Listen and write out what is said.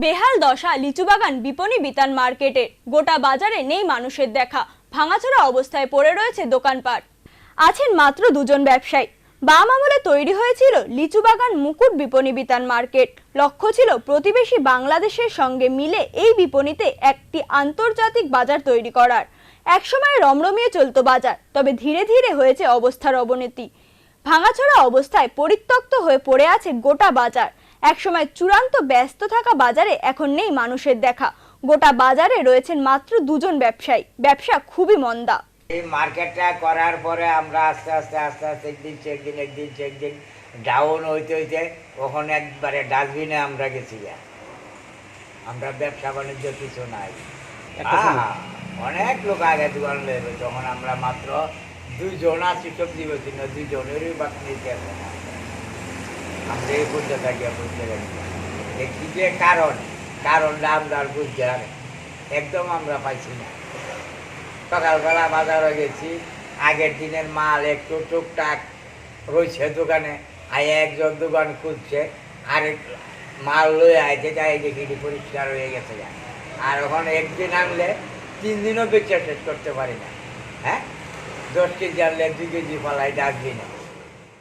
বেহাল দশা লিচুবাগান বিপণী বিতান মার্কেটে, গোটা বাজারে নেই মানুষের দেখা। ভাঙাচোরা অবস্থায় পড়ে রয়েছে দোকানপাট। আছেন মাত্র দুজন ব্যবসায়ী। বাম আমলে তৈরি হয়েছিল লিচুবাগান মুকুট বিপণী বিতান মার্কেট। লক্ষ্য ছিল প্রতিবেশী বাংলাদেশের সঙ্গে মিলে এই বিপণীতে একটি আন্তর্জাতিক বাজার তৈরি করার। একসময় রমরমিয়ে চলত বাজার, তবে ধীরে ধীরে হয়েছে অবস্থার অবনতি। ভাঙাচোরা অবস্থায় পরিত্যক্ত হয়ে পড়ে আছে গোটা বাজার। একসময় চূড়ান্ত ব্যস্ত থাকা বাজারে এখন নেই মানুষের দেখা। গোটা বাজারে রয়েছেন মাত্র দুজন ব্যবসায়ী। ব্যবসা খুবই মন্দা। এই মার্কেটটা করার পরে আমরা আস্তে আস্তে একদিন চেক ডাউন হইতে হইতে তখন একবারে ডাস্টবিনে আমরা গেছি। আমরা ব্যবসা বাণিজ্য কিছু নাই। অনেক লোক আগে দোকান লেবে, তখন আমরা মাত্র দুইজন আছি, সবজি বেশি না, দুইজনেরই বাকি নিতে আমরা এই বুঝতে থাকি। বুঝতে পারি কি যে কারণটা আমরা আর বুঝতে একদম আমরা পাইছি না। সকালবেলা বাজারে গেছি, আগের দিনের মাল একটু টুকটাক রয়েছে দোকানে, একজন দোকান খুঁজছে, আরেক মাল লয়ে আইছে, যাই দেখি পরিষ্কার হয়ে গেছে। আর এখন একদিন আনলে 3 দিনও বেচা শেষ করতে পারি না। 10 কেজি আনলে 2 কেজি ফলাই ডাস্টবিনে।